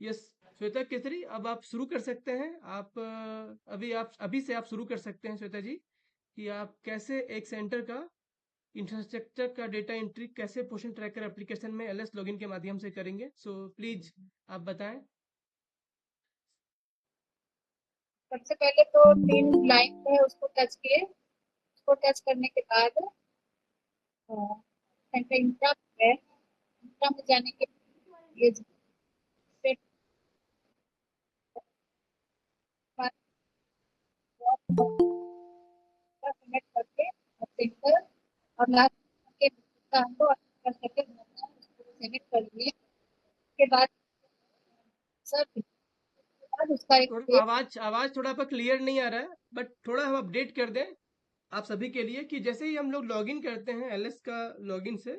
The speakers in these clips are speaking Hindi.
यस श्वेता केसरी, अब आप शुरू कर सकते हैं। अभी से आप शुरू कर सकते हैं श्वेता जी, कि आप कैसे एक सेंटर का इंफ्रास्ट्रक्चर का डेटा एंट्री कैसे पोर्शन ट्रैकर एप्लीकेशन में एलएस लॉगिन के माध्यम से करेंगे। सो प्लीज आप बताएं। सबसे पहले तो 3 लाइन है उसको टच किए। उसको टच करने के बाद सेंटर इंफ्रा है। इंफ्रा में जाने के लिए सेलेक्ट करके सेंटर और लास्ट के को कर सके सेलेक्ट कर लिए। उसके बाद सर बाद उसका एक थोड़ा पेज आवाज आवाज थोड़ा आपका क्लियर नहीं आ रहा है, बट थोड़ा हम अपडेट कर दें आप सभी के लिए कि जैसे ही हम लोग लॉगिन करते हैं एलएस का लॉगिन से,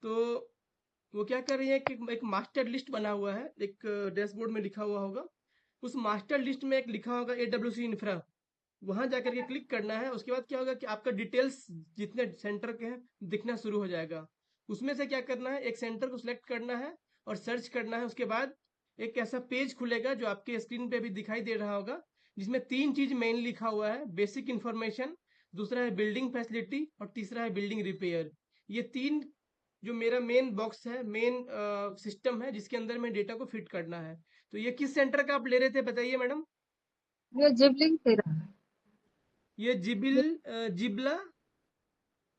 तो वो क्या कर रही है कि एक मास्टर लिस्ट बना हुआ है, एक डैशबोर्ड में लिखा हुआ होगा। उस मास्टर लिस्ट में एक लिखा होगा AWS इंफ्रा, वहां जाकर के क्लिक करना है। उसके बाद क्या होगा कि आपका डिटेल्स जितने सेंटर के हैं दिखना शुरू हो जाएगा। उसमें से क्या करना है, एक सेंटर को सिलेक्ट करना है और सर्च करना है। उसके बाद एक ऐसा पेज खुलेगा जो आपके स्क्रीन पे भी दिखाई दे रहा होगा, जिसमें 3 चीज मेन लिखा हुआ है, बेसिक इंफॉर्मेशन, दूसरा है बिल्डिंग फैसिलिटी और तीसरा है बिल्डिंग रिपेयर। ये 3 जो मेरा मेन बॉक्स है, मेन सिस्टम है जिसके अंदर में डेटा को फिट करना है। तो ये किस सेंटर का आप ले रहे थे बताइए मैडम? ये जिबलिंग दे रहा है। ये जिबला।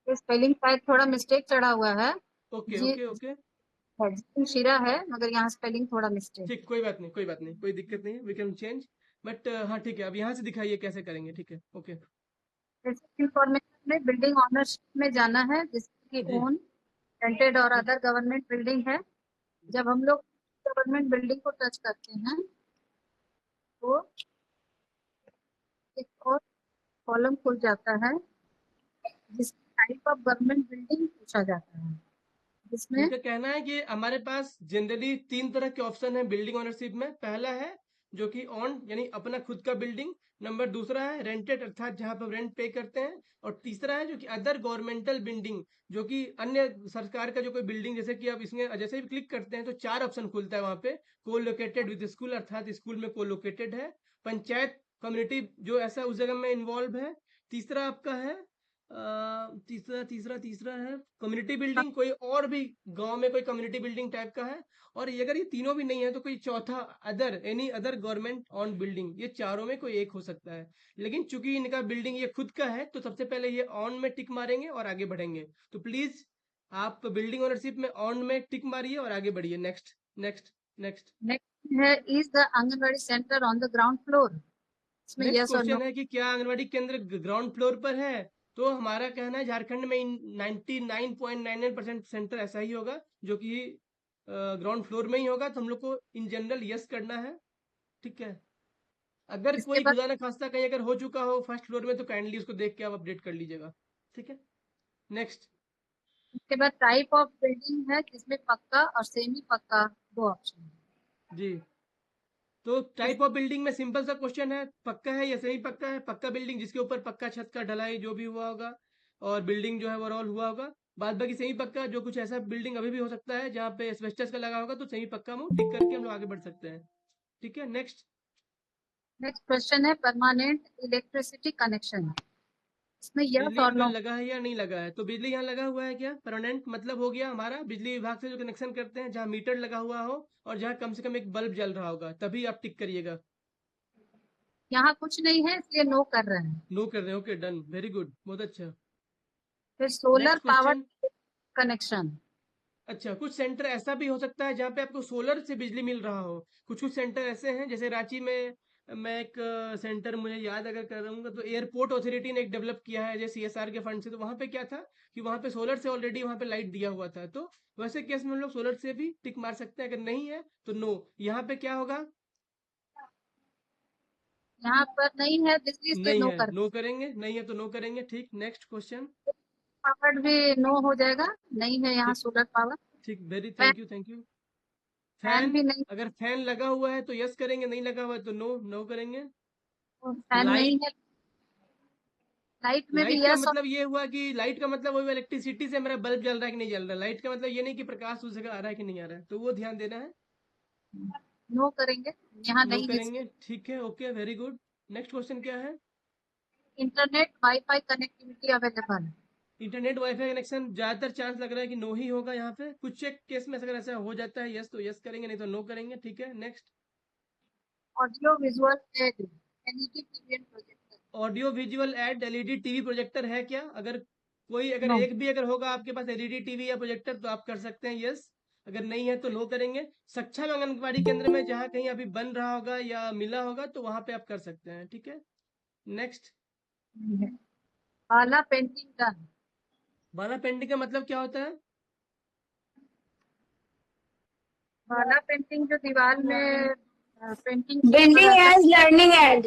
ये स्पेलिंग शायद थोड़ा मिस्टेक चढ़ा हुआ है। ओके जी ओके ओके। जिबलिंग शीरा है मगर यहाँ स्पेलिंग थोड़ा मिस्टेक। ठीक, कोई बात नहीं, कोई बात नहीं, कोई दिक्कत नहीं है, वी कैन चेंज। बट हाँ ठीक है, अब यहाँ से दिखाइए कैसे करेंगे। ठीक है, ओके। बेसिक इंफॉर्मेशन में बिल्डिंग ओनरशिप में जाना है जिसकी जी। ओन रेंटेड और ठीक। अदर गवर्नमेंट बिल्डिंग है। जब हम लोग गवर्नमेंट बिल्डिंग को टच करते हैं तो एक और कॉलम खुल जाता है जिसमें टाइप ऑफ गवर्नमेंट बिल्डिंग पूछा जाता है जिसमें इनका कहना है कि हमारे पास जनरली 3 तरह के ऑप्शन है बिल्डिंग ओनरशिप में। पहला है जो कि ऑन यानी अपना खुद का बिल्डिंग, नंबर दूसरा है रेंटेड अर्थात जहां पर रेंट पे करते हैं, और तीसरा है जो कि अदर गवर्नमेंटल बिल्डिंग, जो कि अन्य सरकार का जो कोई बिल्डिंग, जैसे कि आप इसमें जैसे भी क्लिक करते हैं तो 4 ऑप्शन खुलता है वहां पे। को लोकेटेड विद स्कूल अर्थात स्कूल में को लोकेटेड है, पंचायत कम्युनिटी जो ऐसा उस जगह में इन्वॉल्व है, तीसरा आपका है तीसरा तीसरा तीसरा है कम्युनिटी बिल्डिंग, कोई और भी गांव में कोई कम्युनिटी बिल्डिंग टाइप का है। और ये अगर ये तीनों भी नहीं है तो कोई चौथा other any other government on building, ये चारों में कोई एक हो सकता है। लेकिन चूंकि इनका बिल्डिंग ये खुद का है तो सबसे पहले ये ऑन में टिक मारेंगे और आगे बढ़ेंगे। तो प्लीज आप बिल्डिंग ओनरशिप में ऑन में टिक मारिए और आगे बढ़िए। Next next next. नेक्स्ट है is the anganwadi centre on the ground floor. इसमें नेक्स्ट यस और नो। क्वेश्चन है कि क्या आंगनवाड़ी केंद्र ग्राउंड फ्लोर पर है? तो हमारा कहना है झारखंड में 99.99% सेंटर ऐसा ही होगा जो कि ग्राउंड फ्लोर में ही होगा। तो हम लोग को इन जनरल यस करना है। ठीक है। अगर इसके कोई बाद खुदा न खास्ता कहीं अगर हो चुका हो फर्स्ट फ्लोर में तो काइंडली उसको देख के आप अपडेट कर लीजिएगा। ठीक है, नेक्स्ट। इसके बाद टाइप ऑफ बिल्डिंग है जिसमें पक्का और सेमी पक्का दो ऑप्शन है। जी। तो इस टाइप ऑफ बिल्डिंग में सिंपल सा क्वेश्चन है, पक्का है या सेमी पक्का है? पक्का बिल्डिंग जिसके ऊपर पक्का छत का ढलाई जो भी हुआ होगा और बिल्डिंग जो है ओवरऑल हुआ होगा। बाद बाकी सेमी पक्का जो कुछ ऐसा बिल्डिंग अभी भी हो सकता है जहाँ पे एस्बेस्टस का लगा होगा, तो सेमी पक्का में टिक करके हम लोग आगे बढ़ सकते हैं। ठीक है, नेक्स्ट। नेक्स्ट क्वेश्चन है परमानेंट इलेक्ट्रिसिटी कनेक्शन। इसमें यस बिजली और का नो। लगा है या नहीं लगा है? तो बिजली यहाँ लगा हुआ है क्या? परमानेंट मतलब हो गया हमारा बिजली विभाग से जो कनेक्शन करते हैं, जहाँ मीटर लगा हुआ हो और जहाँ कम से कम एक बल्ब जल रहा होगा, तभी आप टिक करिएगा। यहाँ कुछ नहीं है इसलिए नो कर रहे हैं। नो कर रहे हैं, ओके डन, वेरी गुड, बहुत अच्छा। फिर solar next power question. Connection. अच्छा, कुछ सेंटर ऐसा भी हो सकता है जहाँ पे आपको सोलर से बिजली मिल रहा हो। कुछ कुछ सेंटर ऐसे हैं, जैसे रांची में मैं एक सेंटर मुझे याद अगर कर रहूँगा तो एयरपोर्ट अथॉरिटी ने एक डेवलप किया है जैसे CSR के फंड से। तो वहाँ पे क्या था कि वहाँ पे सोलर से ऑलरेडी वहाँ पे लाइट दिया हुआ था। तो वैसे केस में हम लोग सोलर से भी टिक मार सकते हैं। अगर नहीं है तो नो। यहाँ पे क्या होगा? यहाँ पर नहीं है बिजली इसलिए नहीं नो है, कर। नो करेंगे, नहीं है तो नो करेंगे। ठीक, नेक्स्ट क्वेश्चन। पावर भी नो हो जाएगा। नहीं है यहाँ ठीक। Solar power. ठीक, very fan thank you thank you. Fan fan, भी नहीं। अगर फैन लगा हुआ है तो यस करेंगे, नहीं लगा हुआ है तो नो नो करेंगे। फैन नहीं लाइट, है। लाइट में भी लाइट का यस और मतलब ये हुआ कि लाइट का मतलब वो इलेक्ट्रिसिटी से मेरा बल्ब जल रहा है कि नहीं जल रहा है। लाइट का मतलब ये नहीं कि प्रकाश उस जगह आ रहा है कि नहीं आ रहा है, तो वो ध्यान देना है। नो करेंगे, यहाँ नो नहीं लिस्ट। करेंगे, ठीक है, okay, very good. Next question क्या है? Internet wifi connectivity available. Internet wifi connection ज्यादातर चांस लग रहा है कि नो ही होगा यहाँ पे। कुछ एक केस में अगर ऐसा हो जाता है यस तो यस करेंगे, नहीं तो नो करेंगे, ठीक है। Next, audio visual add LED TV and projector. Audio visual add LED TV projector है क्या? अगर कोई अगर नो। एक भी अगर होगा आपके पास एलईडी टीवी या प्रोजेक्टर तो आप कर सकते हैं यस, अगर नहीं है तो नो करेंगे। सक्षम आंगनबाड़ी केंद्र में जहाँ कहीं अभी बन रहा होगा या मिला होगा तो वहां पे आप कर सकते हैं, ठीक है। नेक्स्ट, नहीं है। भाला पेंटिंग डन। बाला पेंटिंग का मतलब क्या होता है? भाला पेंटिंग जो दीवार में painting building as learning aid.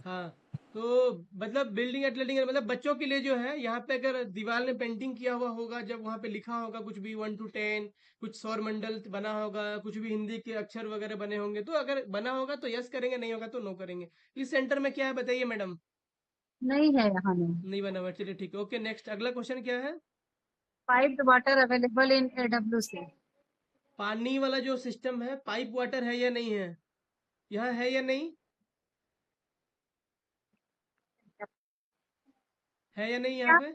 हाँ, तो मतलब बिल्डिंग एट लर्निंग मतलब बच्चों के लिए जो है यहाँ पे अगर दीवार में पेंटिंग किया हुआ होगा, जब वहाँ पे लिखा होगा कुछ भी 1 to 10, कुछ सौर मंडल बना होगा, कुछ भी हिंदी के अक्षर वगैरह बने होंगे, तो अगर बना होगा तो यस करेंगे, नहीं होगा तो नो करेंगे। इस सेंटर में क्या है बताइए मैडम? नहीं है यहाँ नहीं। नहीं बना हुआ, चलिए ठीक है, ओके। नेक्स्ट, अगला क्वेश्चन क्या है? Piped water available in AWC. पानी वाला जो सिस्टम है, पाइप वाटर है या नहीं है, यहाँ है या नहीं, है या नहीं यहाँ क्या पे?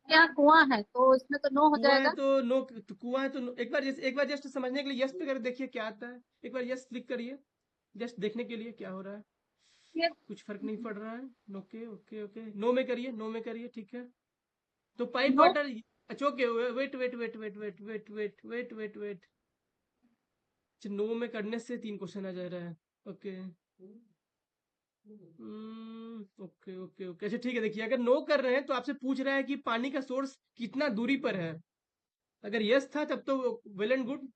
क्या कुआं है तो इसमें तो नो हो कुआं है जाएगा। तो नो, तो कुआं है तो नो। एक बार जस्ट समझने के लिए यस पे कर देखिए क्या आता है। एक बार यस क्लिक करिए, जस्ट देखने के लिए क्या हो रहा है। ये कुछ फर्क नहीं पड़ रहा है। ओके ओके ओके, नो में करिए, नो में करिए, ठीक है। तो पाइप नो। वाटर, अच्छा okay, wait wait wait wait wait wait wait wait wait wait, no में करने से 3 क्वेश्चन आ जा रहा है। ओके, ओके ओके ओके, अच्छा ठीक है। देखिए अगर नो कर रहे हैं तो आपसे पूछ रहा है कि पानी का सोर्स कितना दूरी पर है। अगर यस था तब तो well and good,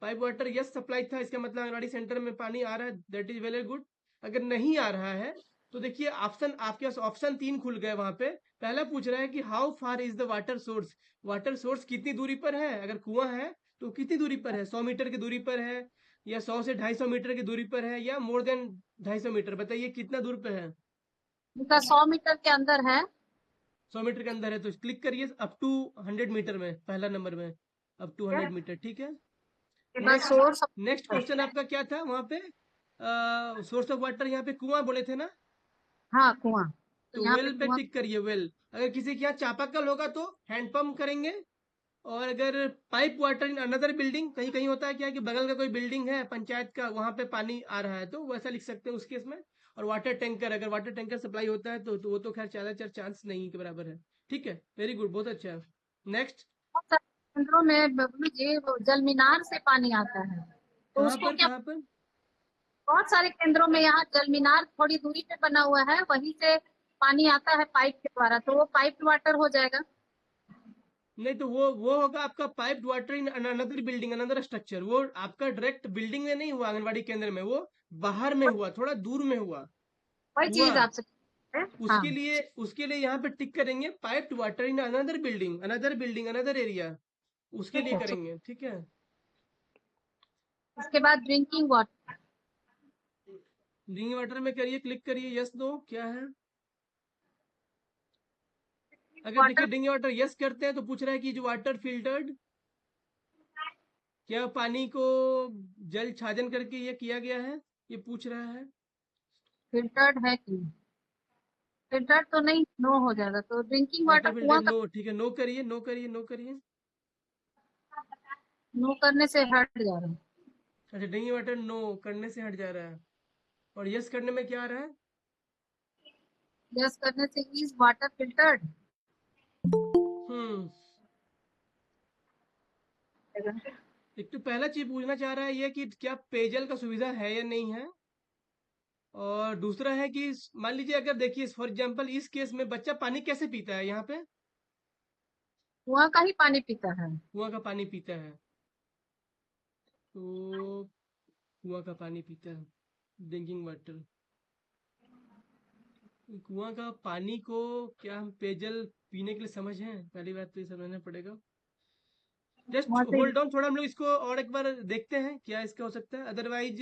pipe water yes supply था, इसका मतलब आंगनबाड़ी सेंटर में पानी आ रहा है, that is well and good. अगर नहीं आ रहा है तो देखिए ऑप्शन आपके पास ऑप्शन 3 खुल गए वहां पे। पहला पूछ रहा है कि how far is the water source, water source कितनी दूरी पर है। अगर कुआं है तो कितनी दूरी पर है, 100 मीटर की दूरी पर है, या 100 से 250 मीटर की दूरी पर है, या मोर देन 250 मीटर, बताइए कितना दूर पे है। इनका 100 मीटर के अंदर है। 100 मीटर के अंदर है तो क्लिक करिए अप टू 100 मीटर में, पहला नंबर में अप टू ठीक है। 100 मीटर, ठीक है। के बाद नेक्स्ट, सोर्स। नेक्स्ट क्वेश्चन आपका क्या था वहां पे? सोर्स ऑफ वाटर यहाँ पे कुआं बोले थे ना, हाँ कुआं, तो तो यहाँ पे वेल पे कुआं। टिक करिए, वेल। अगर किसी के यहाँ चापाकल होगा तो हैंडपंप करेंगे। और अगर pipe water in another building, कहीं कहीं होता है क्या कि बगल का कोई बिल्डिंग है पंचायत का, वहां पे पानी आ रहा है तो वैसा लिख सकते हैं उस केस में। और वाटर टैंकर, अगर वाटर टैंकर सप्लाई होता है तो वो तो खैर ज्यादातर चांस नहीं के बराबर है, ठीक है, वेरी गुड, बहुत अच्छा। नेक्स्ट, बहुत सारे केंद्रों में बबलू जी वो जल मीनार से पानी आता है, तो कहाँ उसको पर क्या। कहाँ पर? बहुत सारे केंद्रों में यहाँ जल मीनार थोड़ी दूरी पे बना हुआ है, वहीं से पानी आता है पाइप के द्वारा, तो वो पाइप वाटर हो जाएगा। नहीं तो वो होगा आपका pipe water in another building, another structure. वो आपका डायरेक्ट बिल्डिंग में नहीं हुआ आंगनबाड़ी केंद्र में, वो बाहर में हुआ, थोड़ा दूर में हुआ, वही हुआ। चीज आपसे। हाँ। उसके लिए यहाँ पे टिक करेंगे pipe water in another building, another building, another area, उसके ठीक लिए है ठीक। करेंगे, ठीक है। इसके बाद ड्रिंकिंग वाटर। ड्रिंकिंग वाटर में करिए, क्लिक करिए, यस नो क्या है। अगर देखिए वाटर। ड्रिंकिंग वाटर यस करते हैं तो पूछ रहा है कि जो वाटर फिल्टर्ड, क्या पानी को जल छाजन करके ये किया गया है, ये पूछ रहा है। फिल्टर्ड है कि नहीं? फिल्टर्ड तो नहीं, नो हो जाएगा, तो ड्रिंकिंग वाटर वाटर कुआं फिल्टर का। नो, ठीक है, नो करिए, नो करिए, नो करिए। नो करने से हट जा रहा है। अच्छा, ड्रिंकिंग वाटर नो करने से हट जा रहा है, और यस करने में क्या आ रहा है? यस करने से इज वाटर फिल्टर्ड। हम्म, एक तो पहला चीज पूछना चाह रहा है ये कि क्या पेयजल का सुविधा है या नहीं है। और दूसरा है कि मान लीजिए अगर देखिए फॉर एग्जांपल इस केस में बच्चा पानी कैसे पीता है यहाँ पे, कुआं का ही पानी पीता है। कुआं का पानी पीता है, तो कुआं का पानी पीता है, ड्रिंकिंग वाटर। कुआं का पानी को क्या हम पेयजल पीने के लिए समझ हैं? पहली बात तो ये समझना पड़ेगा। जस्ट कुआं से होल्ड ऑन, थोड़ा हम लोग इसको और एक बार देखते हैं क्या इसका हो सकता है। अदरवाइज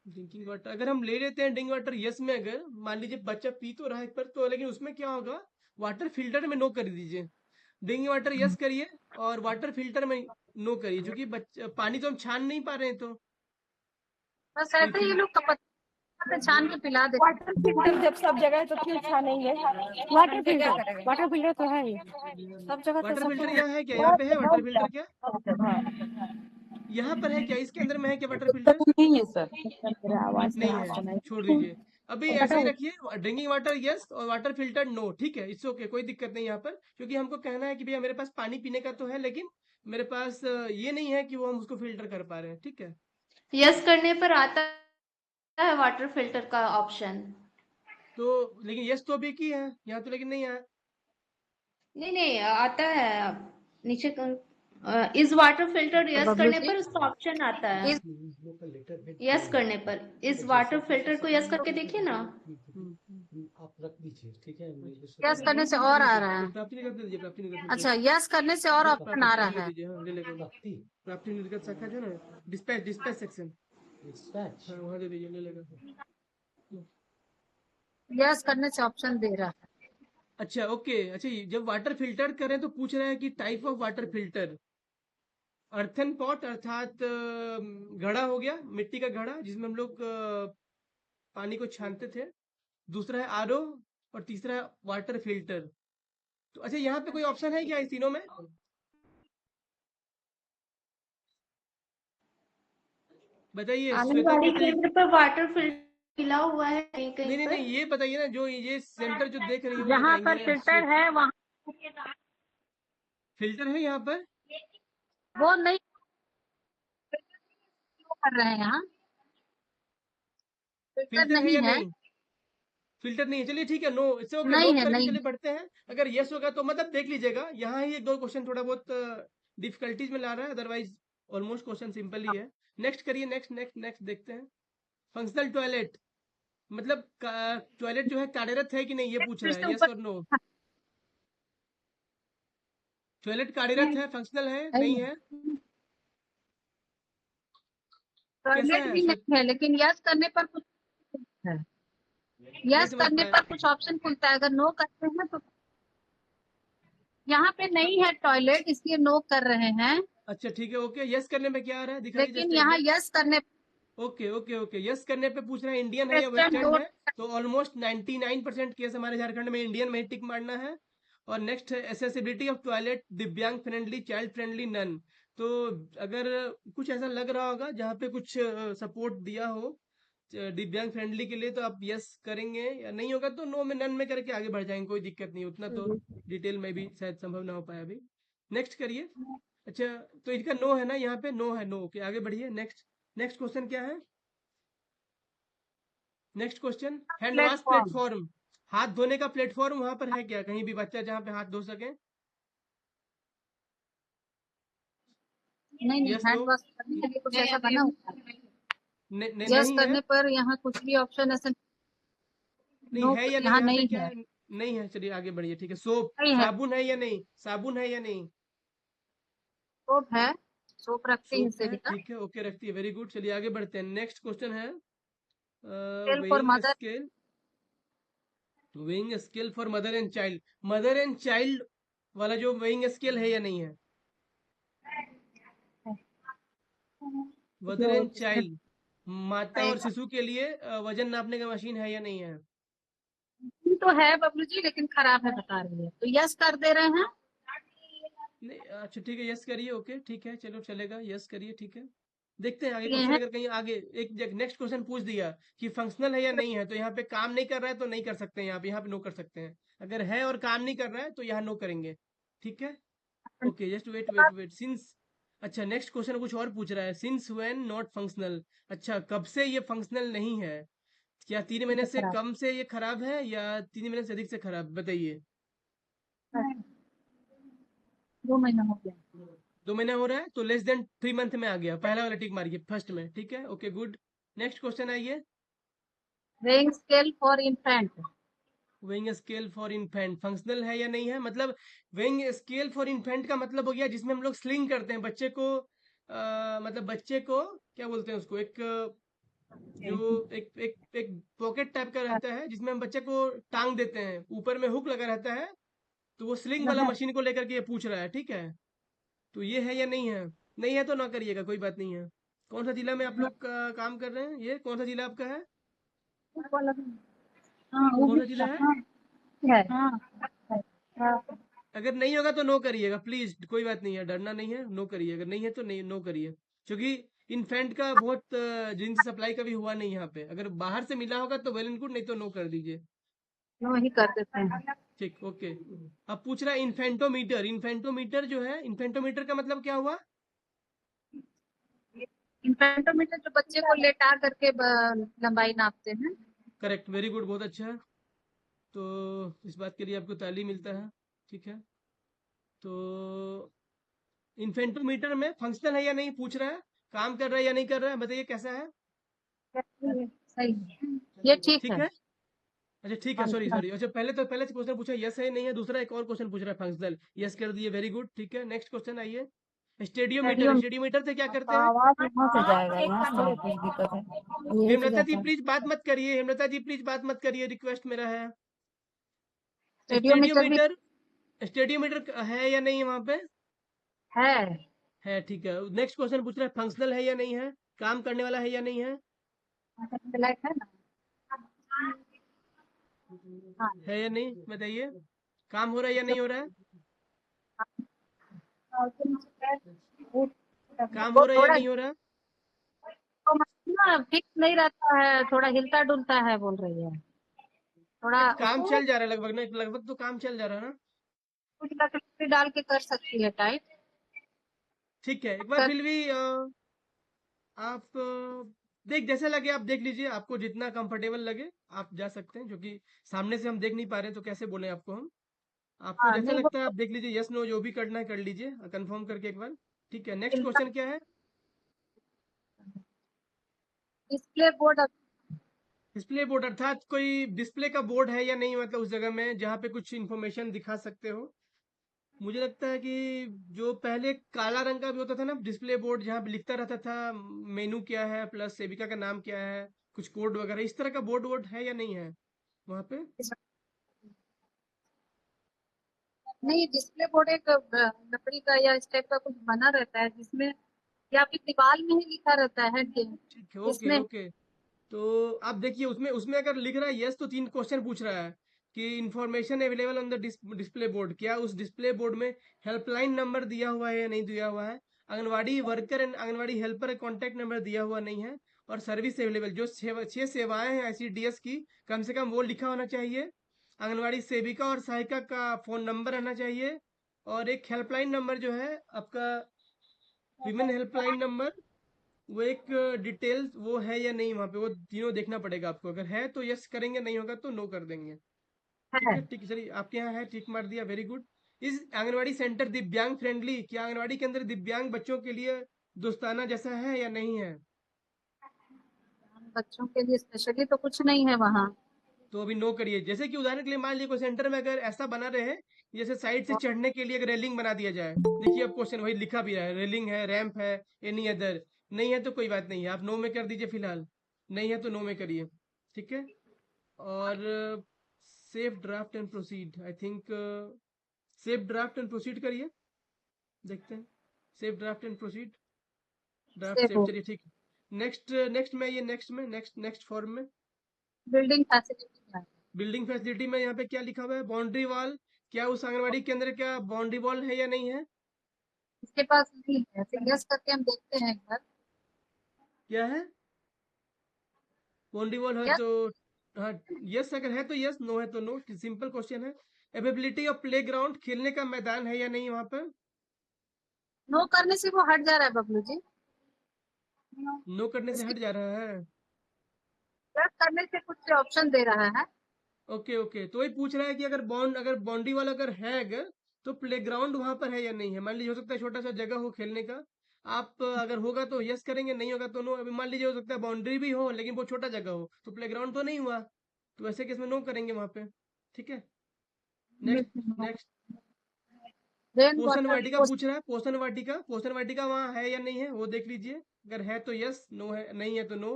ड्रिंकिंग वाटर अगर हम ले लेते हैं, ड्रिंकिंग वाटर यस में, अगर मान लीजिए बच्चा पी तो रहा है पर तो, लेकिन उसमें क्या होगा, वाटर फिल्टर में नो कर दीजिए, ड्रिंकिंग वाटर यस करिए और वाटर फिल्टर में नो करिए, क्योंकि पानी तो हम छान नहीं पा रहे हैं, तो बस कोई ऐसे ही ये फिल लोग पे छान के पिला देते वाटर फिल्टर जब सब जगह है तो क्यों छानेंगे? वाटर फिल्टर, वाटर फिल्टर तो है ही सब जगह, तो वाटर सब फिल्टर कुछ। यहाँ है क्या? यहाँ पे है वाटर फिल्टर क्या? यहाँ पर है क्या? इसके अंदर में है क्या वाटर फिल्टर? नहीं है सर, मेरा आवाज नहीं है, छोड़ दीजिए। अभी ऐसे ही रखिए, ड्रिंकिंग वाटर यस और वाटर फिल्टर नो, ठीक है, इट्स ओके, कोई दिक्कत नहीं यहाँ पर, क्योंकि हमको कहना है कि भैया मेरे पास पानी पीने का तो है, लेकिन मेरे पास ये नहीं है कि वो हम उसको फिल्टर कर पा रहे हैं, ठीक है। यस करने पर आता है वाटर फिल्टर का ऑप्शन। तो लेकिन यस तो अभी की है यहाँ, तो लेकिन नहीं आया। नहीं नहीं आता है नीचे इस वाटर फिल्टर हैं यस बबलू करने जी। पर उसका ऑप्शन आता है। इस यस करने पर इस वाटर फिल्टर को यस करके देखिए ना। यस करने से और आ रहा तो है। प्राप्ति निगत दे दीजिए, प्राप्ति निगत दे अच्छा, दीजिए, यस करने से और ऑप्शन आ प्राप्ति रहा निगत दे है। दीजिए, हाँ ले लेगा। प्राप्ति निर्गत शाखा जो है ना, डिस्पैच डिस्पैच सेक्शन, हाँ वहाँ दे दीजिए, ले लेगा। यस करने से ऑप्शन दे रहा है। अच्छा ओके, अच्छा जब वाटर फिल्टर करें तो पूछ रहा है कि type of water filter. Earthen pot अर्थात घड़ा हो गया, मिट्टी का घड़ा जिसमें हम लोग पानी को छानते थे। दूसरा है आरओ, और तीसरा है वाटर फिल्टर। तो अच्छा यहाँ पे कोई ऑप्शन है क्या इस तीनों में? बताइए श्वेता आंगनबाड़ी कैसे? केंद्र पर वाटर फिल्टर मिला हुआ है कहीं कहीं नहीं नहीं नहीं, पर। ये बताइए ना, जो ये सेंटर जो देख रही है वो जहाँ पर बताएंगे। फिल्टर है वहाँ फिल्टर है यहाँ पर? वो नहीं कर रहे हैं। यहाँ फिल्टर फिल्टर है नहीं या है। नहीं? फिल्टर नहीं है, चलिए ठीक है, नो इट्स ओके, नहीं नोट है, करके नहीं चलिए बढ़ते हैं। अगर यस होगा तो मतलब देख लीजिएगा, यहाँ ही एक दो क्वेश्चन थोड़ा बहुत डिफिकल्टीज में ला रहा है, अदरवाइज ऑलमोस्ट क्वेश्चन सिंपल ही है। नेक्स्ट करिए, नेक्स्ट नेक्स्ट नेक्स्ट देखते हैं। फंक्शनल टॉयलेट, मतलब टॉयलेट जो है कार्यरत है कि नहीं, ये पूछ फिर रहा से है, यस ऊपर और नो। टॉयलेट कार्यरत है, फंक्शनल है, नहीं है, कैसा टॉयलेट है भी नहीं है, लेकिन यस करने पर कुछ है। नहीं यस समझ करने पाया। पर कुछ ऑप्शन खुलता है, अगर नो करते हैं तो यहाँ पे नहीं है टॉयलेट, इसलिए नो कर रहे हैं। अच्छा ठीक है, ओके, यस करने में क्या आ रहा है, दिखाइए लेकिन जस्ट एक यहाँ बार। यस करने ओके ओके ओके, यस करने पे पूछ रहे हैं इंडियन है या वेस्टर्न वेस्टर्न डोर है। तो ऑलमोस्ट 99% केस हमारे झारखंड में इंडियन में ही टिक मारना है। और नेक्स्ट है एसेसिबिलिटी ऑफ टॉयलेट, दिव्यांग फ्रेंडली, चाइल्ड फ्रेंडली, नन। तो अगर कुछ ऐसा लग रहा होगा जहाँ पे कुछ सपोर्ट दिया हो दिव्यांग फ्रेंडली के लिए, तो आप यस करेंगे, या नहीं होगा तो नो में, नन में करके आगे बढ़ जाएंगे, कोई दिक्कत नहीं, उतना तो डिटेल में भी शायद संभव ना हो पाए अभी। नेक्स्ट करिए। अच्छा, तो इसका नो है ना, यहाँ पे नो है, नो, ओके आगे बढ़िए। नेक्स्ट नेक्स्ट क्वेश्चन क्या है? Next question, hand wash platform. Platform, हाथ धोने का प्लेटफॉर्म वहां पर है क्या, कहीं भी बच्चा जहाँ पे हाथ धो सके? नहीं नहीं, यस नो? हैंड वॉश करने के लिए कुछ ऐसा बना हुआ है। यस नहीं है? करने पर यहाँ कुछ भी ऑप्शन ऐसा नहीं नो, है या नहीं, यहाँ यहाँ पे नहीं क्या है। है? नहीं है, चलिए आगे बढ़िए, ठीक है। सोप, नहीं है। साबुन है या नहीं, साबुन है या नहीं? सोप है, सोप रखते हैं सोप है, सेविका। ठीक है, ओके रखती है, वेरी गुड। चलिए आगे बढ़ते हैं। नेक्स्ट क्वेश्चन है scale for weighing mother. Scale, weighing scale for mother and child. Mother and child वाला जो वेइंग स्केल है या नहीं है? मदर जो एंड जिसमें चाइल्ड, माता और शिशु के लिए वजन नापने का मशीन है या नहीं है? तो है बबलू जी, लेकिन खराब है बता रही है, तो यस कर दे रहे हैं। नहीं, अच्छा ठीक है, यस करिए, ओके ठीक है, चलो चलेगा, यस करिए, ठीक है। देखते हैं आगे ये क्वेश्चन, है। अगर कहीं आगे एक नेक्स्ट क्वेश्चन पूछ दिया कि फंक्शनल है या नहीं है, तो यहाँ पे काम नहीं कर रहा है तो नहीं कर सकते हैं, यहाँ पे नो कर सकते हैं। अगर है और काम नहीं कर रहा है तो यहाँ नो करेंगे, ठीक है। Okay, just wait wait wait, since, अच्छा नेक्स्ट क्वेश्चन कुछ और पूछ रहा है, सिंस व्हेन नॉट फंक्शनल। अच्छा, कब से ये फंक्शनल नहीं है? क्या 3 महीने से खराब कम से ये खराब है, या 3 महीने से अधिक से खराब, बताइए। 2 महीना हो गया। 2 महीना हो रहा है, तो लेस देन 3 मंथ में आ गया, पहला वाला टिक मारिए फर्स्ट में, ठीक है, ओके गुड। नेक्स्ट क्वेश्चन आइए। Weighing scale for infant. Weighing scale for infant functional है या नहीं है? मतलब वेइंग स्केल फॉर इन्फेंट का मतलब हो गया जिसमें हम लोग स्लिंग करते हैं बच्चे को, मतलब बच्चे को क्या बोलते हैं उसको, एक जो एक पॉकेट टाइप का रहता है जिसमें हम बच्चे को टांग देते हैं, ऊपर में हुक लगा रहता है, तो वो स्लिंग वाला मशीन को लेकर के ये पूछ रहा है, ठीक है। तो ये है या नहीं है? नहीं है तो ना करिएगा, कोई बात नहीं है। कौन सा जिला में आप लोग काम कर रहे हैं? ये कौन सा जिला आपका है? हाँ वो कौन भी सा जिला है? है। हाँ हाँ। अगर नहीं होगा तो नो करिएगा प्लीज, कोई बात नहीं है, डरना नहीं है, नो करिए। अगर नहीं है तो नहीं, नो करिए। क्योंकि इन्फेंट का बहुत जिनसे सप्लाई कभी हुआ नहीं यहाँ पे। अगर बाहर से मिला होगा तो वेल एंड गुड, नहीं तो नो कर दीजिए। नो ही कर देते हैं। ठीक, ओके। अब पूछ रहा है इन्फेंटोमीटर। इन्फेंटोमीटर जो है, इन्फेंटोमीटर का मतलब क्या हुआ? इन्फेंटोमीटर जो बच्चे को लेटा करके लंबाई नापते हैं। करेक्ट, वेरी गुड, बहुत अच्छा है। तो इस बात के लिए आपको ताली मिलता है। ठीक है, तो इन्फेंटोमीटर में फंक्शनल है या नहीं पूछ रहा है, काम कर रहा है या नहीं कर रहा है, बताइए कैसा है? सही है, ये ठीक ठीक है। है, अच्छा ठीक है, सॉरी सॉरी। अच्छा, पहले से क्वेश्चन पूछा यस है नहीं है, दूसरा एक और क्वेश्चन पूछ रहा है फंक्शनल, यस कर दिए, वेरी गुड। ठीक है, नेक्स्ट क्वेश्चन आइए। स्टेडियोमीटर, स्टेडियम स्टेडियोमीटर से क्या करते हैं? आवाज यहाँ से जाएगा, यहाँ से थोड़ी कुछ दिक्कत है, यही से हेमलता जी जाता है। प्लीज बात मत करिए, हेमलता जी प्लीज बात मत करिए, रिक्वेस्ट मेरा है। स्टेडियोमीटर भी स्टेडियोमीटर, स्टेडियोमीटर है या नहीं वहां पे? है। है, ठीक है। नेक्स्ट क्वेश्चन पूछ रहा है फंक्शनल है या नहीं है, काम करने वाला है या नहीं है? ब्लैक है ना। हाँ है या नहीं बताइए, काम हो रहा है या नहीं हो रहा है? वो काम हो रहा है या थोड़ा नहीं हो रहा है? तो ना फिक्स नहीं रहता है, थोड़ा हिलता डुलता है बोल रही है। थोड़ा बट काम उसको चल जा रहा है लगभग ना, लगभग तो काम चल जा रहा है ना। कुछ लकड़ी डाल के कर सकती है टाइट। ठीक है, एक बार फिर भी आप देख जैसे लगे आप देख लीजिए, आपको जितना कंफर्टेबल लगे आप जा सकते हैं, क्योंकि सामने से हम देख नहीं पा रहे तो कैसे बोले आपको हम। आपको हाँ जैसा नहीं वो लगता है आप देख लीजिए, यस नो जो भी करना है कर लीजिए, कंफर्म करके एक बार। ठीक है, नेक्स्ट हिलता। क्वेश्चन क्या है? डिस्प्ले बोर्ड डिस्प्ले बोर्ड, अर्थात कोई डिस्प्ले का बोर्ड है या नहीं, मतलब उस जगह में जहाँ पे कुछ इन्फॉर्मेशन दिखा सकते हो। मुझे लगता है कि जो पहले काला रंग का भी होता था ना डिस्प्ले बोर्ड, जहाँ पे लिखता रहता था मेनू क्या है प्लस सेविका का नाम क्या है, कुछ कोड वगैरह, इस तरह का बोर्ड वोर्ड है या नहीं है वहाँ पे? नहीं, डिस्प्ले बोर्ड एक लकड़ी का या इस टाइप का कुछ बना रहता है जिसमें, या फिर दीवार में ही लिखा रहता है कि ठीक है, ओके इसमें। ओके। तो आप देखिए उसमें उसमें अगर लिख रहा है यस तो तीन क्वेश्चन पूछ रहा है कि information available on the display board, क्या उस डिस्प्ले बोर्ड में हेल्पलाइन नंबर दिया हुआ है या नहीं दिया हुआ है, anganwadi worker and anganwadi helper contact number दिया हुआ नहीं है, और सर्विस अवेलेबल जो छह सेवाएं हैं आईसीडीएस की, कम से कम वो लिखा होना चाहिए, आंगनवाड़ी सेविका और सहायिका का फोन नंबर रहना चाहिए, और एक हेल्पलाइन नंबर जो है आपका विमेन हेल्पलाइन नंबर, वो एक डिटेल्स वो है या नहीं वहाँ पे, वो तीनों देखना पड़ेगा आपको। अगर है तो यस करेंगे, नहीं होगा तो नो कर देंगे। ठीक है। है, ठीक है, चलिए आपके यहाँ है, ठीक मार दिया, वेरी गुड। इस आंगनवाड़ी सेंटर दिव्यांग फ्रेंडली, क्या आंगनवाड़ी के अंदर दिव्यांग बच्चों के लिए दोस्ताना जैसा है या नहीं है? बच्चों के लिए स्पेशली तो कुछ नहीं है वहाँ। तो अभी नो करिए। जैसे कि उदाहरण के लिए मान लीजिए कोई सेंटर में अगर ऐसा बना रहे, जैसे साइड से चढ़ने के लिए अगर रेलिंग बना दिया जाए, देखिए अब क्वेश्चन वही लिखा भी है, रेलिंग है, रैंप है, एनी अदर, नहीं है तो कोई बात नहीं है, आप नो में कर दीजिए फिलहाल, नहीं है तो नो में करिए। ठीक है, और safe draft and proceed, I think safe draft and proceed करिए, देखते हैं। Safe draft and proceed, draft से सेफ, वो चलिए ठीक। नेक्स्ट नेक्स्ट में ये नेक्स्ट में नेक्स्ट नेक्स्ट फॉर्म में बिल्डिंग फैसिलिटी है। बिल्डिंग फैसिलिटी में यहाँ पे क्या लिखा हुआ है, बाउंड्री वॉल, क्या उस आंगनवाड़ी के अंदर क्या बाउंड्री वॉल है या नहीं है? इसके पास नहीं है, फिर यस करके हम देखते हैं एक बार। क्या है? बाउंड्री वॉल है यस। तो हाँ, यस अगर है तो यस, नो है तो नो, सिंपल क्वेश्चन है। अवेबिलिटी ऑफ प्ले ग्राउंड, खेलने का मैदान है या नहीं वहाँ पर? नो करने से वो हट जा रहा है बबलू जी। नो करने से इसकी हट जा रहा है। यस करने से कुछ ऑप्शन दे रहा है। ओके ओके, तो वही पूछ रहा है कि अगर बाउंड्री वॉल अगर है, अगर तो प्लेग्राउंड वहां पर है या नहीं है। मान लीजिए हो सकता है छोटा सा जगह हो खेलने का, आप अगर होगा तो यस करेंगे, नहीं होगा तो नो। अभी मान लीजिए हो सकता है बाउंड्री भी हो लेकिन वो छोटा जगह हो, तो प्लेग्राउंड तो नहीं हुआ, तो ऐसे केस में नो करेंगे वहां पे। ठीक है, नेक्स्ट नेक्स्ट। रेन पोषण वाटर वाटिका पूछ रहा है, पोषण वाटिका, पोषण वाटिका वहां है या नहीं है वो देख लीजिए, अगर है तो यस, नो है नहीं है तो नो।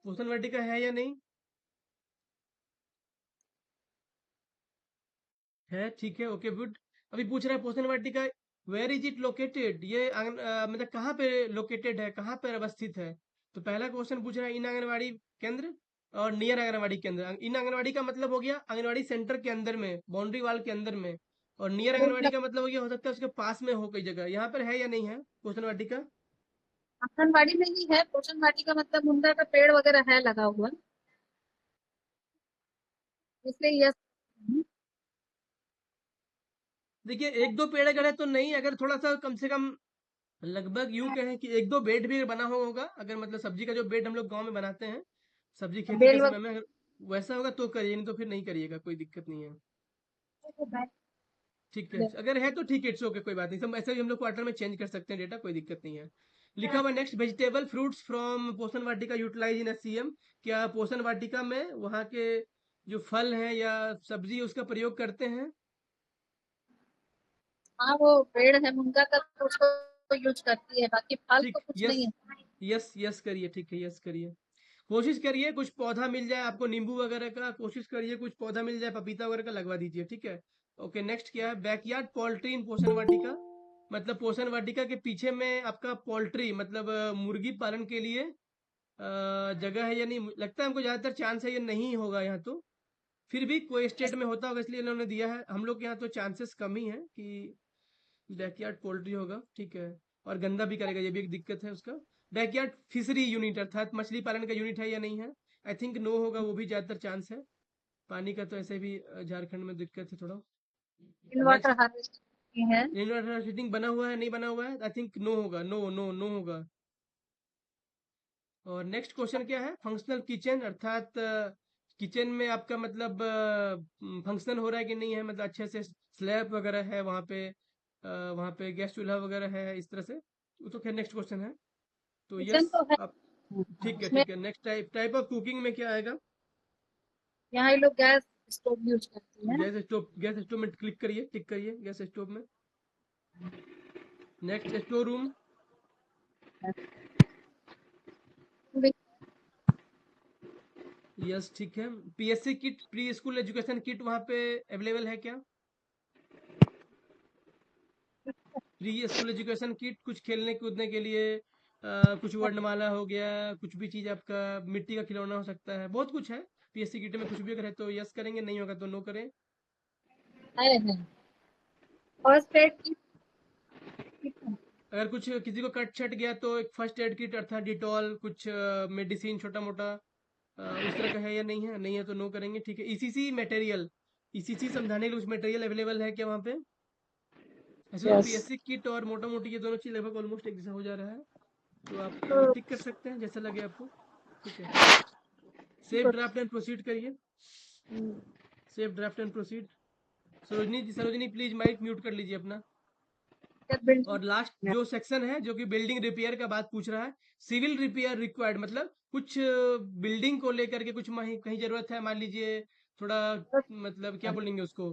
पोषण वाटिका है या नहीं है? ठीक है, ओके गुड। अभी पूछ रहा है पोषण वाटिका वेयर इज इट लोकेटेड, ये मतलब कहाँ पे लोकेटेड है, कहाँ पर अवस्थित है। तो पहला क्वेश्चन पूछ रहा है इन आंगनवाड़ी केंद्र और नियर आंगनवाड़ी केंद्र। इन आंगनवाड़ी का मतलब हो गया आंगनवाड़ी सेंटर के अंदर में, बाउंड्री वाल के अंदर में। और नियर आंगनवाड़ी का मतलब हो गया, हो सकता है उसके पास में हो कई जगह। यहाँ पर है या नहीं है पोषण वाटिका? आंगनबाड़ी में ही है पोषण वाटिका, मतलब मुनगा का पेड़ वगैरह है लगा हुआ, इसलिए यस। देखिए एक दो पेड़ अगर है तो नहीं, अगर थोड़ा सा कम से कम लगभग यूं कहें कि एक दो बेड भी बना हुआ होगा, अगर मतलब सब्जी का जो बेड हम लोग गांव में बनाते हैं सब्जी खेती के बेल समय में, अगर वैसा होगा तो करिए, नहीं तो फिर नहीं करिएगा, कोई दिक्कत नहीं है। वगैरह ठीक है, अगर है तो ठीक है, इट्स ओके, कोई बात नहीं, सब ऐसे भी हम लोग क्वार्टर में चेंज कर सकते हैं डेटा, कोई दिक्कत नहीं है। लिखा हुआ नेक्स्ट, वेजिटेबल फ्रूट्स फ्रॉम पोषण वाटिका यूटिलाइज इन एससीएम। क्या पोषण वाटिका में वहाँ के जो फल हैं या सब्जी उसका प्रयोग करते हैं? हाँ, वो पेड़ है मुनगा का तो उसको यूज करती है, बाकी फल ठीक, तो कुछ यस नहीं है। यस यस करिए, ठीक है, यस करिए। कोशिश करिए कुछ पौधा मिल जाए आपको, नींबू वगैरह का, कोशिश करिए कुछ पौधा मिल जाए, पपीता वगैरह का लगवा दीजिए, ठीक है। ओके, नेक्स्ट क्या है, बैकयार्ड पोल्ट्री इन पोषण वाटिका। मतलब पोषण वाटिका के पीछे में आपका पोल्ट्री मतलब मुर्गी पालन के लिए जगह है या नहीं। लगता है हमको ज़्यादातर चांस है ये नहीं होगा यहाँ तो, फिर भी कोई स्टेट में होता होगा इसलिए इन्होंने दिया है। हम लोग के यहाँ तो चांसेस कम ही है कि बैकयार्ड पोल्ट्री होगा, ठीक है। और गंदा भी करेगा, ये भी एक दिक्कत है उसका। बैकयार्ड फिशरी यूनिट अर्थात मछली पालन का यूनिट है या नहीं है? आई थिंक नो होगा, वो भी ज़्यादातर चांस है। पानी का तो ऐसे भी झारखंड में दिक्कत है थोड़ा। इन वाटर नेक्स्ट, हार्वेस्टिंग है। रेन वाटर हार्वेस्टिंग बना हुआ है नहीं बना हुआ है? आई थिंक नो होगा, नो नो नो होगा। और नेक्स्ट क्वेश्चन क्या है, फंक्शनल किचन अर्थात किचन में आपका मतलब फंक्शन हो रहा है कि नहीं है, मतलब अच्छे से स्लैब वगैरह है वहाँ पे, वहाँ पे गैस चूल्हा वगैरह है इस तरह से। वो तो खैर नेक्स्ट क्वेश्चन है। तो किचन यस, तो है। आप ठीक है, उसमें ठीक है। Next type type of cooking में क्या आएगा? यहाँ ये लोग गैस स्टोव यूज करती है। गैस स्टोव में क्लिक करिए, टिक करिए गैस स्टोव में। Next store room. यस, ठीक है। PSC kit, pre school education kit वहाँ पे अवेलेबल है क्या? प्री स्कूल एजुकेशन किट, कुछ खेलने कूदने के लिए, कुछ वर्णमाला हो गया, कुछ भी चीज़ आपका मिट्टी का खिलौना हो सकता है, बहुत कुछ है पीएससी किट में। कुछ भी अगर है तो यस करेंगे, नहीं होगा तो नो करें। है फर्स्ट एड की अगर कुछ किसी को कट छट गया तो एक फर्स्ट एड किट अर्थात डिटॉल, कुछ मेडिसिन छोटा मोटा उस तरह का है या नहीं है? नहीं है तो नो करेंगे, ठीक है। ईसीसी मटेरियल, ईसीसी समझाने के लिए कुछ मटेरियल अवेलेबल है क्या वहाँ पे? ऐसे तो यस। पीएससी किट और मोटा मोटी ये दोनों चीज़ लगभग ऑलमोस्ट एक जैसा हो जा रहा है, तो आप तो टिक कर सकते हैं जैसा लगे आपको, ठीक है। सेव ड्राफ्ट एंड प्रोसीड करिए, save draft and proceed. Sarojini ji, Sarojini please mic mute कर लीजिए अपना। बिल्डिंग और लास्ट जो सेक्शन है जो कि बिल्डिंग रिपेयर का बात पूछ रहा है, सिविल रिपेयर रिक्वायर्ड, मतलब कुछ बिल्डिंग को लेकर के कुछ कहीं जरूरत है, मान लीजिए थोड़ा, मतलब क्या बोलेंगे उसको,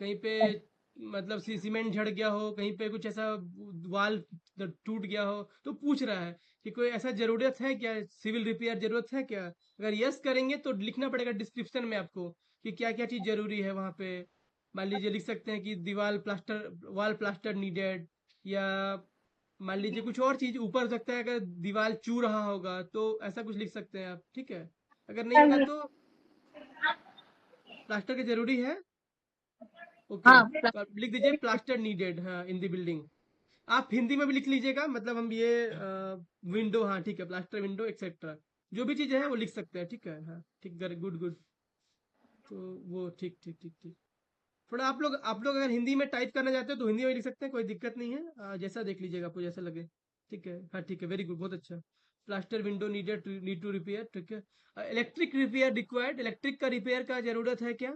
कहीं पे मतलब सीमेंट झड़ गया हो, कहीं पे कुछ ऐसा वाल टूट गया हो, तो पूछ रहा है कि कोई ऐसा जरूरत है क्या, सिविल रिपेयर जरूरत है क्या? अगर यस करेंगे तो लिखना पड़ेगा डिस्क्रिप्शन में आपको कि क्या क्या चीज़ जरूरी है वहाँ पे। मान लीजिए लिख सकते हैं कि दीवार प्लास्टर, वॉल प्लास्टर नीडेड, या मान लीजिए कुछ और चीज ऊपर हो सकता है, अगर दीवार चू रहा होगा तो ऐसा कुछ लिख सकते हैं आप, ठीक है। अगर नहीं होगा तो प्लास्टर की जरूरी है, ओके, हाँ तो आप लिख दीजिए प्लास्टर नीडेड, हाँ, इन दी बिल्डिंग। आप हिंदी में भी लिख लीजिएगा, मतलब हम ये विंडो, हाँ ठीक है, प्लास्टर विंडो एक्सेट्रा, जो भी चीज़ है वो लिख सकते हैं, ठीक है, हाँ ठीक, गुड गुड। तो वो ठीक ठीक ठीक ठीक। थोड़ा आप लोग अगर हिंदी में टाइप करना चाहते हो तो हिंदी में लिख सकते हैं, कोई दिक्कत नहीं है, जैसा देख लीजिएगा आपको जैसा लगे, ठीक है, हाँ ठीक है, वेरी गुड, बहुत अच्छा। Plaster window needed, need to repair, ठीक है। इलेक्ट्रिक रिपेयर रिक्वायर्ड, इलेक्ट्रिक का रिपेयर का जरूरत है क्या?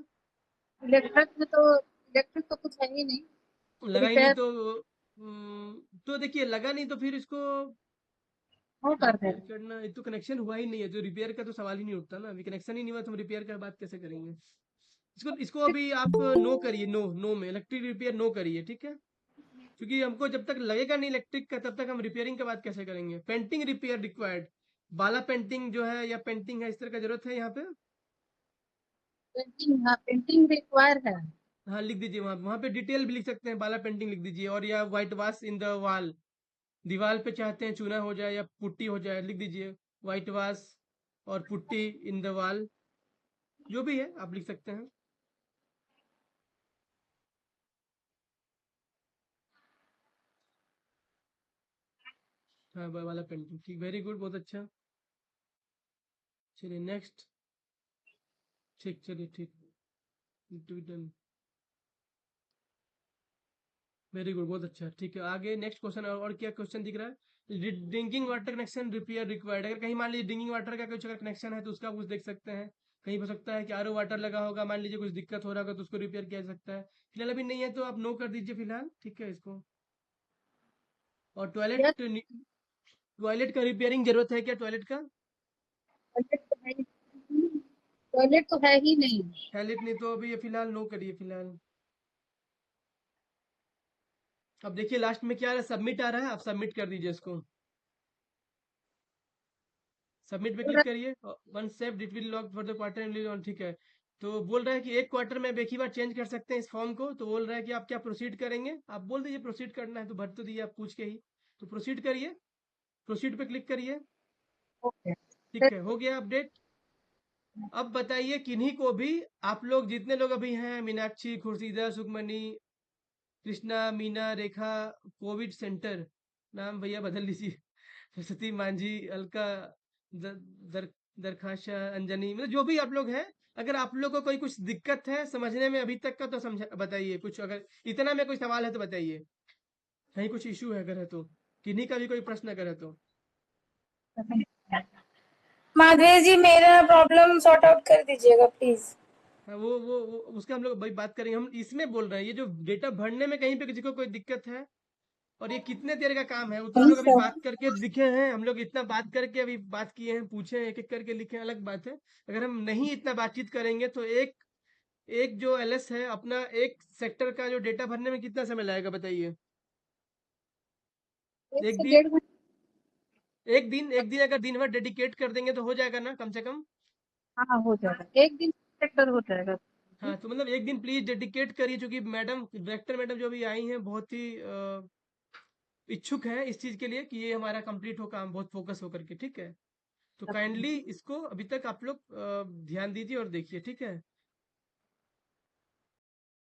इलेक्ट्रिक तो कुछ है ही नहीं। लगा ही नहीं रिपेयर तो देखिए, लगा नहीं तो फिर इसको वो कर दे रिपेयर रहे करना, ये तो कनेक्शन हुआ ही नहीं है, जो रिपेयर का तो सवाल ही नहीं उठता ना, अभी कनेक्शन ही नहीं हुआ तो हम रिपेयर का बात कैसे करेंगे? इसको इसको अभी आप नो करिए, नो नो में इलेक्ट्रिक रिपेयर नो करिए, ठीक है। क्योंकि हमको जब तक लगेगा नहीं इलेक्ट्रिक का तब तक हम रिपेयरिंग का बात कैसे करेंगे? पेंटिंग रिपेयर रिक्वायर्ड, बाला पेंटिंग जो है या पेंटिंग है, इस तरह का जरूरत है यहाँ पे? पेंटिंग, हाँ पेंटिंग रिक्वायर है। हाँ लिख दीजिए, वहां वहां पे डिटेल भी लिख सकते हैं, बाला पेंटिंग लिख दीजिए, और या white wash in the wall, दीवार पे चाहते हैं चूना हो जाए या पुट्टी हो जाए, लिख दीजिए व्हाइट वाश और पुट्टी इन द वॉल, जो भी है आप लिख सकते हैं। हाँ वाला पेंटिंग, ठीक, वेरी गुड, बहुत अच्छा। चलिए नेक्स्ट। ठीक, चलिए ठीक, डन, वेरी गुड, बहुत अच्छा, ठीक है। आगे नेक्स्ट क्वेश्चन, और क्या क्वेश्चन दिख रहा है? Drinking water connection repair required, अगर कहीं मान लीजिए ड्रिंकिंग वाटर का कुछ अगर कनेक्शन है तो उसका कुछ देख सकते हैं। कहीं हो सकता है कि आरओ वाटर लगा होगा, मान लीजिए कुछ दिक्कत हो रहा होगा तो उसको रिपेयर किया जा सकता है। फिलहाल अभी नहीं है तो आप नो कर दीजिए फिलहाल, ठीक है इसको। और यस, टॉयलेट का रिपेयरिंग जरूरत है क्या, टॉयलेट का? टॉयलेट तो है ही नहीं। टॉयलेट नहीं तो अभी ये फिलहाल नो करिए फिलहाल। अब देखिए लास्ट में क्या आ रहा है, सबमिट आ रहा है, आप सबमिट कर दीजिए इसको, सबमिट पे क्लिक करिए। One save it will log for the quarter on, ठीक है। तो बोल रहा है कि एक क्वार्टर में अब एक ही बार चेंज कर सकते हैं इस फॉर्म को, तो बोल रहा है कि आप क्या प्रोसीड करेंगे, आप बोल दीजिए प्रोसीड करना है, तो भर तो दिए आप पूछ के ही, तो प्रोसीड करिए, प्रोसीड पे क्लिक करिए। ओके, ठीक है, हो गया अपडेट। अब बताइए किन्हीं को भी, आप लोग जितने लोग अभी हैं, मीनाक्षी, खुर्शीदा, सुखमणि, कृष्णा, मीना, रेखा, कोविड सेंटर, नाम भैया बदल लीजिए, सरस्वती, मांझी, अलका, दर, दर, दरखाशा, अंजनी, मतलब जो भी आप लोग हैं, अगर आप लोग को कोई कुछ दिक्कत है समझने में अभी तक का तो समझा बताइए, कुछ अगर इतना में कोई सवाल है तो बताइए, कहीं कुछ इशू है अगर है तो, किन्हीं का भी कोई प्रश्न अगर है तो। माधवी जी मेरा प्रॉब्लम सॉर्ट आउट कर दीजिएगा प्लीज। हाँ वो उसका हम लोग भाई बात करेंगे, हम इसमें बोल रहे हैं ये जो डेटा भरने में कहीं पे किसी को कोई दिक्कत है, और ये कितने देर का काम है, उतना हम लोग अभी बात करके दिखे हैं, हम लोग इतना बात करके अभी बात किए हैं, पूछे हैं, एक एक करके लिखे हैं, अलग बात है। अगर हम नहीं इतना बातचीत करेंगे तो एक एक जो एलएस है अपना, एक सेक्टर का जो डेटा भरने में कितना समय लगेगा बताइए? 1 एक से दिन, 1.5 घंटे। एक दिन अगर दिन भर डेडिकेट कर देंगे तो हो जाएगा ना कम से कम। हाँ, हो जाएगा, 1 दिन सेक्टर हो जाएगा। हाँ तो मतलब एक दिन प्लीज डेडिकेट करिए, क्योंकि मैडम, डायरेक्टर मैडम जो भी आई हैं बहुत ही इच्छुक हैं इस चीज के लिए कि ये हमारा कंप्लीट हो काम, बहुत फोकस होकर के, ठीक है। तो काइंडली इसको अभी तक आप लोग ध्यान दीजिए और देखिए, ठीक है।